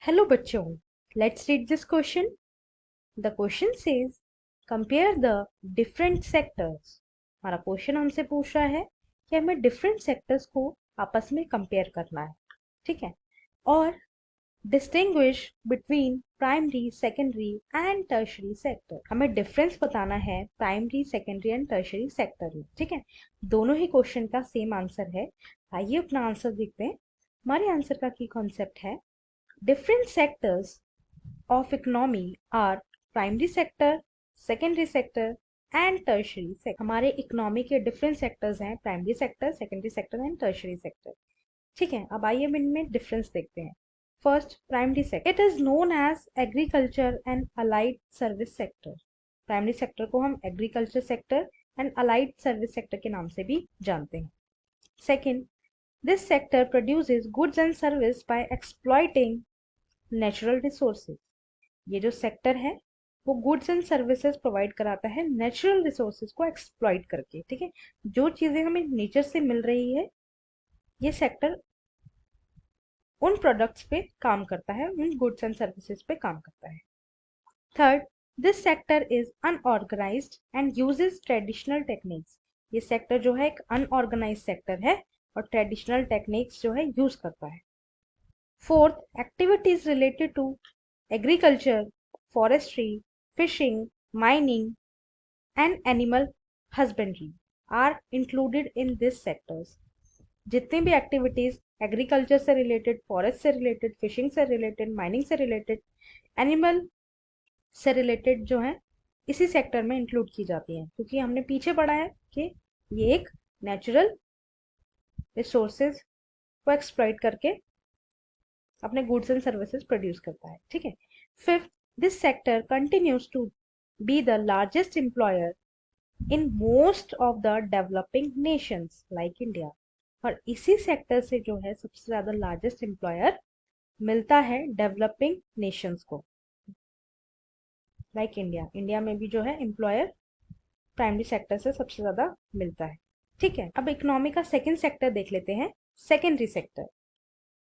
Hello बच्चों, let's read this question. The question says compare the different sectors. हमारा question हमसे पूछ रहा है कि हमें डिफरेंट सेक्टर्स को आपस में कंपेयर करना है, ठीक है, और distinguish between primary, secondary and tertiary sector. हमें डिफरेंस बताना है primary, secondary and tertiary sector में, ठीक है। दोनों ही क्वेश्चन का सेम आंसर है। आइए अपना आंसर देखते हैं। हमारे आंसर का की कॉन्सेप्ट है different sectors of economy are primary sector, secondary sector and tertiary sector। हमारे इकोनॉमी के डिफरेंट सेक्टर्स हैं, primary sector, secondary sector and tertiary sector, ठीक है। अब आइए इनमें डिफरेंस देखते हैं। First, primary sector. It is known as agriculture and allied service sector. Primary sector को हम agriculture sector and allied service sector के नाम से भी जानते हैं। Second, this sector produces goods and service by exploiting natural resources. ये जो सेक्टर है वो गुड्स एंड सर्विसेज प्रोवाइड कराता है नेचुरल रिसोर्सेज को एक्सप्लॉइट करके, ठीक है। जो चीजें हमें नेचर से मिल रही है, ये सेक्टर उन प्रोडक्ट्स पे काम करता है, उन गुड्स एंड सर्विसेज पे काम करता है। Third, this sector is unorganised and uses traditional techniques. ये सेक्टर जो है एक अनऑर्गेनाइज सेक्टर है और ट्रेडिशनल टेक्निक्स जो है यूज करता है। Fourth, activities related to agriculture, forestry, fishing, mining, and animal husbandry are included in this sectors। जितनी भी एक्टिविटीज एग्रीकल्चर से रिलेटेड, फॉरेस्ट से रिलेटेड, फिशिंग से रिलेटेड, माइनिंग से रिलेटेड, एनिमल से रिलेटेड जो है इसी सेक्टर में इंक्लूड की जाती हैं, क्योंकि हमने पीछे पढ़ा है कि ये एक नेचुरल रिसोर्सेज को एक्सप्लॉइट करके अपने गुड्स एंड सर्विसेज प्रोड्यूस करता है, ठीक है। Fifth, this sector continues to be the largest employer in most of the developing nations like India. और इसी सेक्टर से जो है सबसे ज्यादा लार्जेस्ट एम्प्लॉयर मिलता है डेवलपिंग नेशंस को, लाइक इंडिया। इंडिया में भी जो है एम्प्लॉयर प्राइमरी सेक्टर से सबसे ज्यादा मिलता है, ठीक है। अब इकोनॉमी का सेकेंड सेक्टर देख लेते हैं, secondary sector.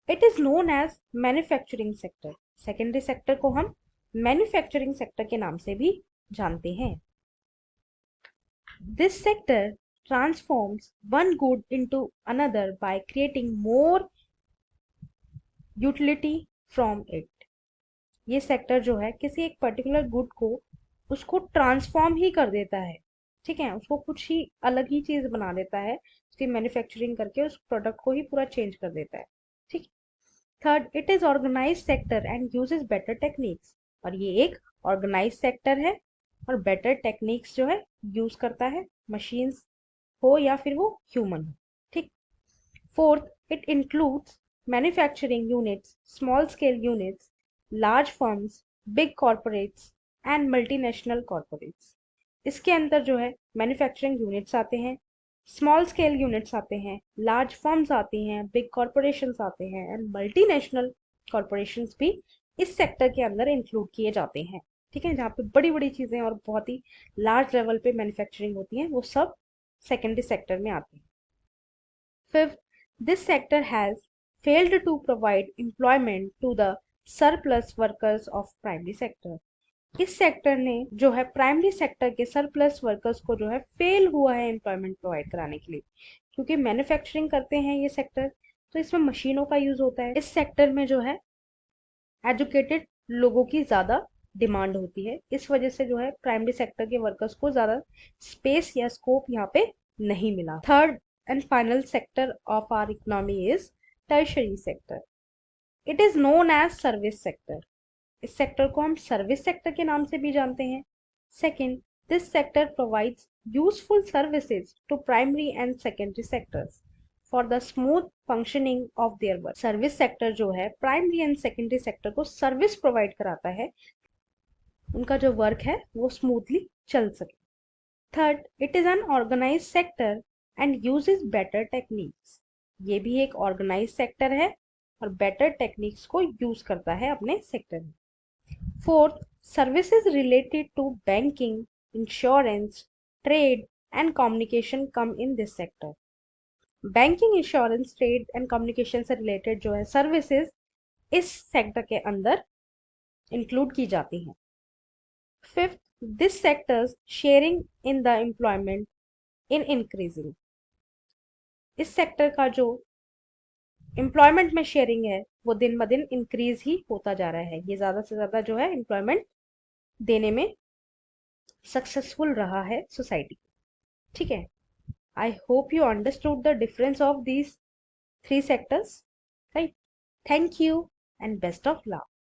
It is known as manufacturing sector. Secondary sector को हम मैन्युफैक्चरिंग सेक्टर के नाम से भी जानते हैं। This sector transforms one good into another by creating more utility from it। ये सेक्टर जो है किसी एक पर्टिकुलर गुड को उसको ट्रांसफॉर्म ही कर देता है, ठीक है, उसको कुछ ही अलग ही चीज बना देता है, उसकी मैन्युफैक्चरिंग करके उस प्रोडक्ट को ही पूरा चेंज कर देता है, ठीक। Third, it is organise sector and uses better techniques. और ये एक ऑर्गेनाइज सेक्टर है और बेटर टेक्निक्स जो है यूज करता है, मशीन्स हो या फिर वो ह्यूमन हो, ठीक। Fourth, it includes manufacturing units, small scale units, large firms, big corporates and multinational corporates. इसके अंदर जो है मैन्युफैक्चरिंग यूनिट्स आते हैं, स्मॉल स्केल यूनिट्स आते हैं, लार्ज फर्म्स आती हैं, बिग कॉर्पोरेशंस आते हैं एंड मल्टीनेशनल कॉर्पोरेशंस भी इस सेक्टर के अंदर इंक्लूड किए जाते हैं, ठीक है। जहाँ पे बड़ी बड़ी चीजें और बहुत ही लार्ज लेवल पे मैन्युफैक्चरिंग होती है वो सब सेकेंडरी सेक्टर में आते हैं। Fifth, this sector has failed to provide employment to the surplus workers of primary sector. इस सेक्टर ने जो है प्राइमरी सेक्टर के सरप्लस वर्कर्स को जो है फेल हुआ है एम्प्लॉयमेंट प्रोवाइड कराने के लिए, क्योंकि मैन्युफैक्चरिंग करते हैं ये सेक्टर, तो इसमें मशीनों का यूज होता है। इस सेक्टर में जो है एजुकेटेड लोगों की ज्यादा डिमांड होती है, इस वजह से जो है प्राइमरी सेक्टर के वर्कर्स को ज्यादा स्पेस या स्कोप यहाँ पे नहीं मिला। Third and final sector of our economy is tertiary sector. It is known as service sector. इस सेक्टर को हम सर्विस सेक्टर के नाम से भी जानते हैं। Second, this sector provides useful services to primary and secondary sectors for the smooth functioning of their work. Service sector जो है प्राइमरी एंड सेकेंडरी सेक्टर को सर्विस प्रोवाइड कराता है, उनका जो वर्क है वो स्मूथली चल सके। Third, it is an organise sector and uses better techniques. ये भी एक ऑर्गेनाइज सेक्टर है और बेटर टेक्निक्स को यूज करता है अपने सेक्टर में। Fourth, services related to banking, insurance, trade and communication come in this sector। Banking, insurance, trade and communication से रिलेटेड जो है सर्विसेज इस सेक्टर के अंदर इंक्लूड की जाती हैं। Fifth, this sectors sharing in the employment in increasing. इस सेक्टर का जो एम्प्लॉयमेंट में शेयरिंग है वो दिन ब दिन इंक्रीज ही होता जा रहा है। ये ज्यादा से ज्यादा जो है एम्प्लॉयमेंट देने में सक्सेसफुल रहा है सोसाइटी। ठीक है, I hope you understood the difference of these three sectors, right? Thank you and best of luck.